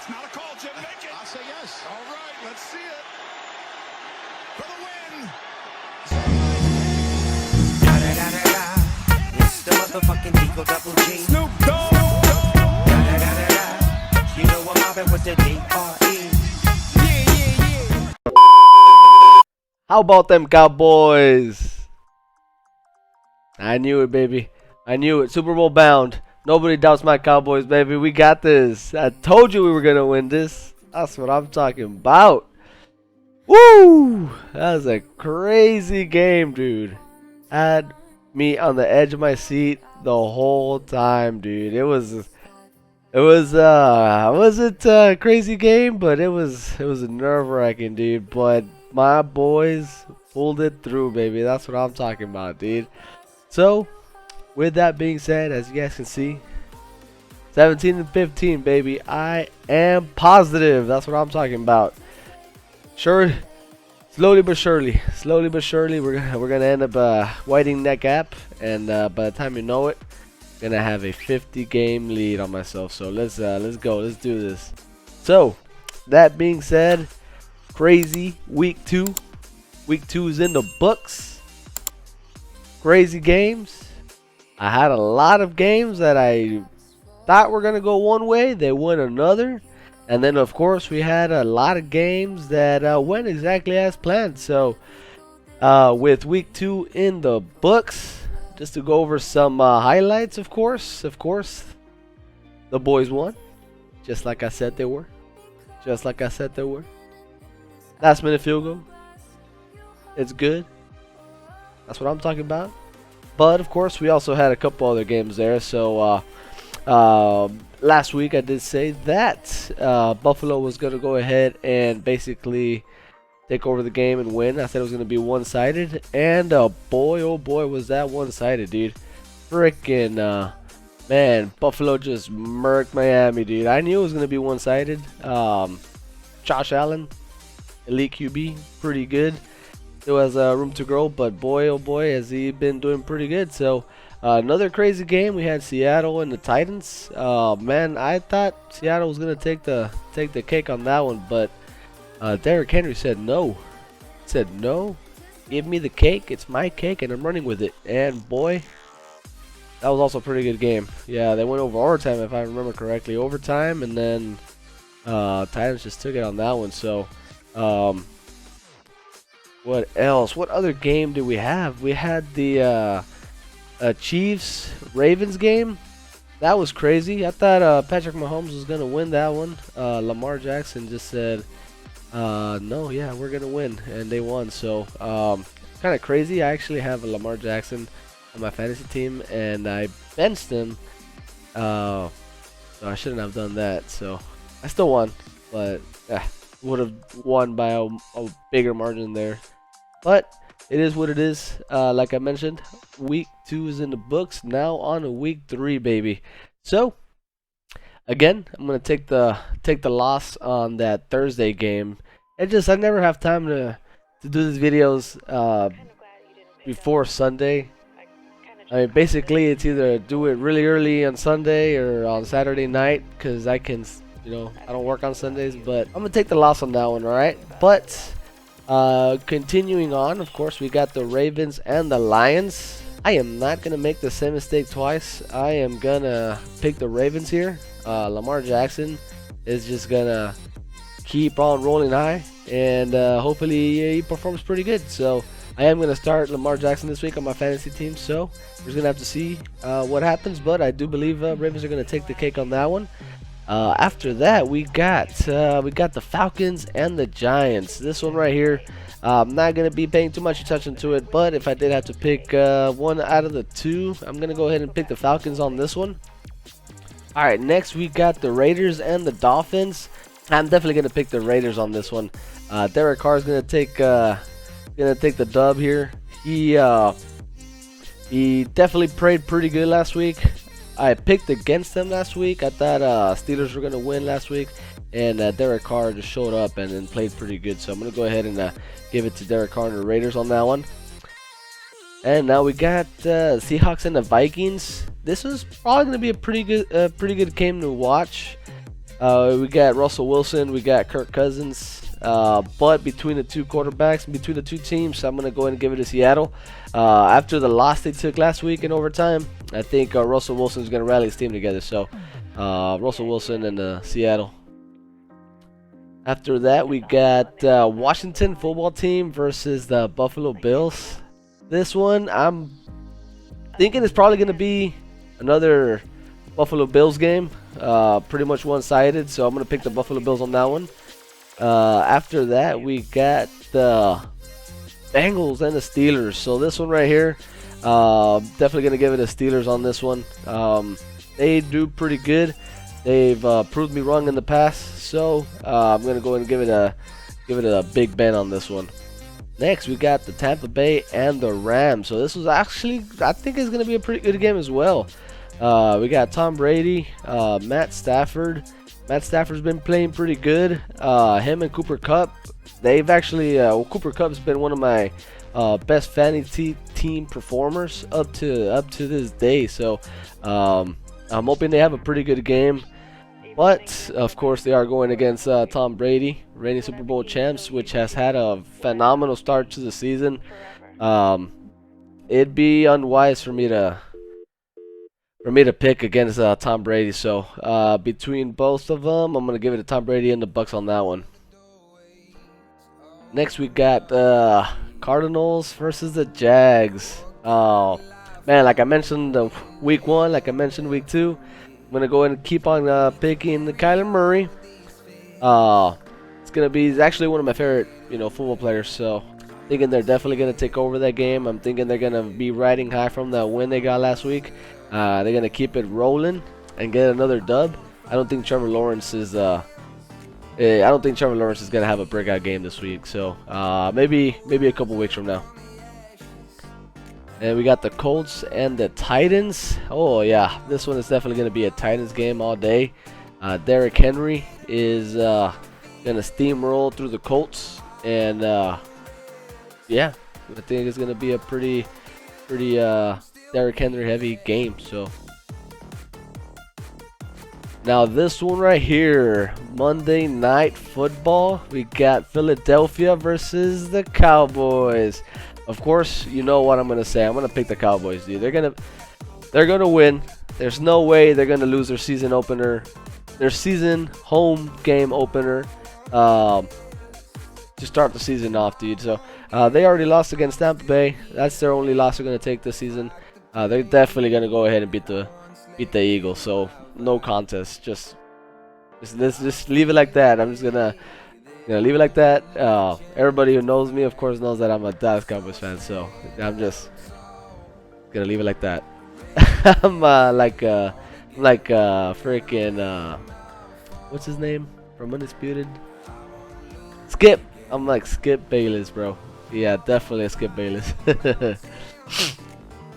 That's not a call, Jim. Make it. I'll say yes. All right, let's see it. For the win. It's the motherfucking Eagle Double G. Snoop Dogg. You know I'm mobbing with the D.R.E. How about them Cowboys? I knew it, baby. I knew it. Super Bowl bound. Nobody doubts my Cowboys, baby. We got this. I told you we were going to win this. That's what I'm talking about. Woo! That was a crazy game, dude. Had me on the edge of my seat the whole time, dude. It wasn't a crazy game, but it was nerve-wracking, dude. But my boys pulled it through, baby. That's what I'm talking about, dude. So, with that being said, as you guys can see, 17-15, baby. I am positive. That's what I'm talking about. Sure, slowly but surely, we're gonna end up widening that gap, and by the time you know it, gonna have a 50-game lead on myself. So let's go. Let's do this. So, that being said, crazy week 2. Week 2 is in the books. Crazy games. I had a lot of games that I thought were gonna go one way. They went another. And then, of course, we had a lot of games that went exactly as planned. So, with week 2 in the books, just to go over some highlights, of course, the boys won, just like I said they were. Last minute field goal. It's good. That's what I'm talking about. But, of course, we also had a couple other games there. So, last week I did say that Buffalo was going to go ahead and basically take over the game and win. I said it was going to be one-sided, and boy, oh boy, was that one-sided, dude. Freaking, man, Buffalo just murked Miami, dude. I knew it was going to be one-sided. Josh Allen, elite QB, pretty good. Still has room to grow, but boy, oh boy, has he been doing pretty good. So, another crazy game. We had Seattle and the Titans. Man, I thought Seattle was gonna take the cake on that one, but Derrick Henry said no. Give me the cake. It's my cake, and I'm running with it. And boy, that was also a pretty good game. Yeah, they went over overtime if I remember correctly. Overtime, and then Titans just took it on that one. So, what else? What other game did we have? We had the Chiefs Ravens game. That was crazy. I thought Patrick Mahomes was gonna win that one. Lamar Jackson just said no, yeah, we're gonna win, and they won. So kind of crazy. I actually have a Lamar Jackson on my fantasy team, and I benched him. So I shouldn't have done that. So I still won, but would have won by a bigger margin there. But it is what it is. Like I mentioned, week 2 is in the books. Now on to week 3, baby. So again, I'm gonna take the loss on that Thursday game. I never have time to do these videos before Sunday. I mean, basically, it's either do it really early on Sunday or on Saturday night, because I can, I don't work on Sundays. But I'm gonna take the loss on that one, all right? But continuing on, of course, we got the Ravens and the Lions. I am not gonna make the same mistake twice. I am gonna pick the Ravens here. Lamar Jackson is just gonna keep on rolling high, and hopefully he performs pretty good. So I am gonna start Lamar Jackson this week on my fantasy team. So we're just gonna have to see what happens, but I do believe Ravens are gonna take the cake on that one. After that, we got the Falcons and the Giants. This one right here, I'm not gonna be paying too much attention to it, but if I did have to pick one out of the two, I'm gonna go ahead and pick the Falcons on this one. All right, next we got the Raiders and the Dolphins. I'm definitely gonna pick the Raiders on this one. Derek Carr is gonna take the dub here. He definitely played pretty good last week. I picked against them last week. I thought Steelers were gonna win last week, and Derek Carr just showed up and played pretty good. So I'm gonna go ahead and give it to Derek Carr and the Raiders on that one. And now we got Seahawks and the Vikings. This was probably gonna be a pretty good game to watch. We got Russell Wilson, we got Kirk Cousins. But between the two quarterbacks, between the two teams, I'm going to go ahead and give it to Seattle. After the loss they took last week in overtime, I think Russell Wilson is going to rally his team together. So, Russell Wilson and Seattle. After that, we got Washington football team versus the Buffalo Bills. This one, I'm thinking it's probably going to be another Buffalo Bills game. Pretty much one-sided, so I'm going to pick the Buffalo Bills on that one. After that, we got the Bangles and the Steelers. So this one right here, definitely going to give it to Steelers on this one. They do pretty good. They've proved me wrong in the past, so I'm going to go ahead and give it a Big Ben on this one. Next, we got the Tampa Bay and the Rams. So this was actually, I think it's going to be a pretty good game as well. We got Tom Brady, Matt Stafford. Matt Stafford's been playing pretty good. Him and Cooper Kupp, they've actually, Cooper Kupp's been one of my best fantasy team performers up to this day. So I'm hoping they have a pretty good game. But of course, they are going against Tom Brady, reigning Super Bowl champs, which has had a phenomenal start to the season. It'd be unwise for me to pick against Tom Brady. So between both of them, I'm going to give it to Tom Brady and the Bucks on that one. Next, we got Cardinals versus the Jags. Oh, man, like I mentioned week 1, like I mentioned week 2, I'm going to go ahead and keep on picking Kyler Murray. He's actually one of my favorite, football players. So thinking they're definitely going to take over that game. I'm thinking they're going to be riding high from that win they got last week. They're going to keep it rolling and get another dub. I don't think Trevor Lawrence is going to have a breakout game this week. So maybe a couple weeks from now. And we got the Colts and the Titans. Oh yeah, this one is definitely going to be a Titans game all day. Derrick Henry is going to steamroll through the Colts, and yeah, I think it's going to be a pretty Derrick Henry heavy game. So now this one right here, Monday Night Football, we got Philadelphia versus the Cowboys. Of course, you know what I'm gonna say. I'm gonna pick the Cowboys, dude. They're gonna win. There's no way they're gonna lose their season home game opener to start the season off, dude. So they already lost against Tampa Bay. That's their only loss they're gonna take this season. They're definitely gonna go ahead and beat the Eagles. So no contest. Just leave it like that. I'm just gonna leave it like that. Everybody who knows me, of course, knows that I'm a Dallas Cowboys fan. So I'm just gonna leave it like that. I'm like freaking what's his name from Undisputed? Skip. I'm like Skip Bayless, bro. Yeah, definitely a Skip Bayless.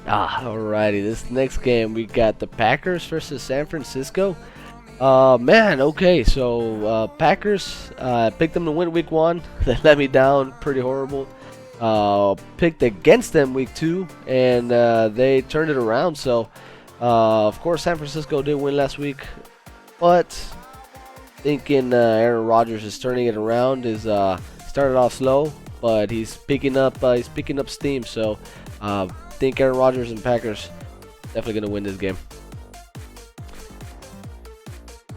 Alrighty, this next game we got the Packers versus San Francisco. Man, okay, so Packers, picked them to win week 1. They let me down pretty horrible. Picked against them week 2, and they turned it around. So of course San Francisco did win last week, but thinking Aaron Rodgers is turning it around. Is started off slow, but he's picking up steam. So think Aaron Rodgers and Packers definitely gonna win this game.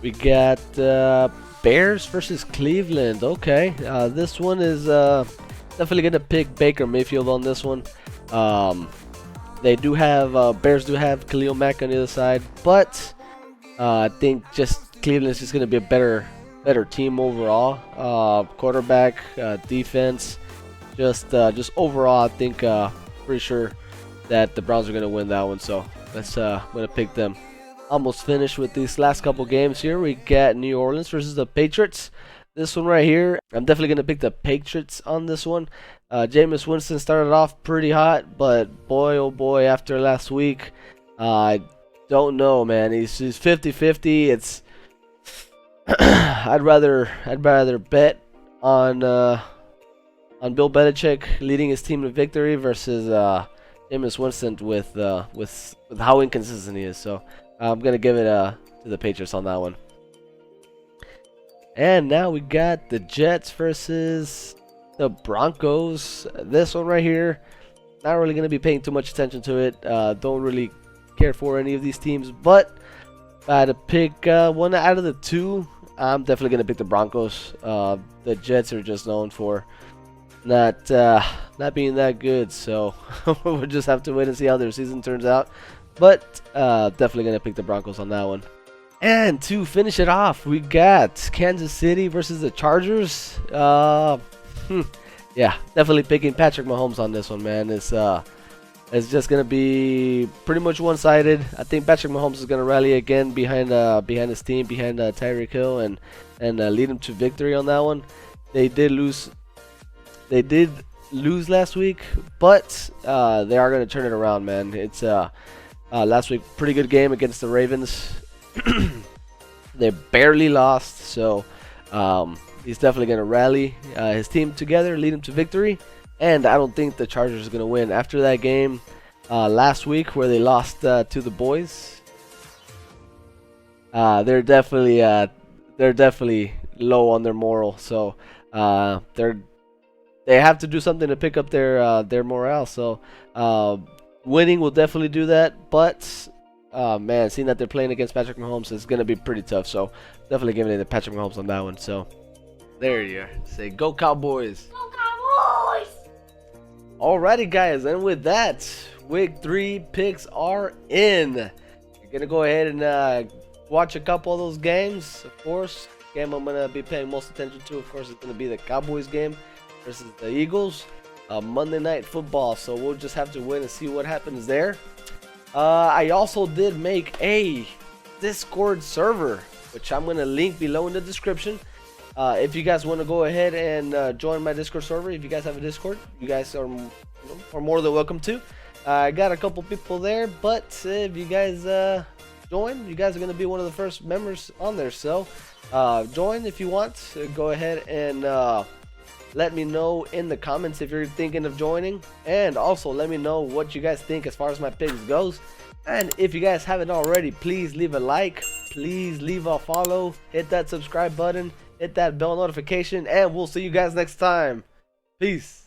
We got Bears versus Cleveland. Okay, this one is definitely gonna pick Baker Mayfield on this one. They do have Bears do have Khalil Mack on the other side, but I think just Cleveland's just gonna be a better team overall. Quarterback, defense, just overall, I think pretty sure that the Browns are gonna win that one. So I'm gonna pick them. Almost finished with these last couple games here. We got New Orleans versus the Patriots. This one right here, I'm definitely going to pick the Patriots on this one. Jameis Winston started off pretty hot, but boy, oh boy, after last week, I don't know, man. He's 50-50. It's I'd rather bet on Bill Belichick leading his team to victory versus Jameis Winston with how inconsistent he is. So I'm gonna give it to the Patriots on that one. And now we got the Jets versus the Broncos. This one right here, not really going to be paying too much attention to it. Don't really care for any of these teams. But if I had to pick one out of the two, I'm definitely going to pick the Broncos. The Jets are just known for not being that good. So we'll just have to wait and see how their season turns out. But definitely going to pick the Broncos on that one. And to finish it off, we got Kansas City versus the Chargers. Yeah, definitely picking Patrick Mahomes on this one, man. It's just gonna be pretty much one-sided. I think Patrick Mahomes is gonna rally again behind his team, behind Tyreek Hill, and lead him to victory on that one. They did lose last week, but they are gonna turn it around, man. It's last week pretty good game against the Ravens. They barely lost, so he's definitely going to rally his team together, lead him to victory. And I don't think the Chargers are going to win after that game last week where they lost to the boys. They're definitely low on their moral, so they have to do something to pick up their morale. So winning will definitely do that, but man, seeing that they're playing against Patrick Mahomes is going to be pretty tough. So definitely giving it to Patrick Mahomes on that one. So there you are. Say go Cowboys. Go Cowboys! Alrighty, guys. And with that, week 3 picks are in. You're going to go ahead and watch a couple of those games. Of course, the game I'm going to be paying most attention to, of course, is going to be the Cowboys game versus the Eagles. Monday Night Football. So we'll just have to wait and see what happens there. I also did make a Discord server, which I'm going to link below in the description. If you guys want to go ahead and join my Discord server, if you guys have a Discord, you guys are more than welcome to. I got a couple people there, but if you guys join, you guys are going to be one of the first members on there. So join if you want. Go ahead and let me know in the comments if you're thinking of joining, and also let me know what you guys think as far as my picks goes. And if you guys haven't already, please leave a like, please leave a follow, hit that subscribe button, hit that bell notification, and we'll see you guys next time. Peace.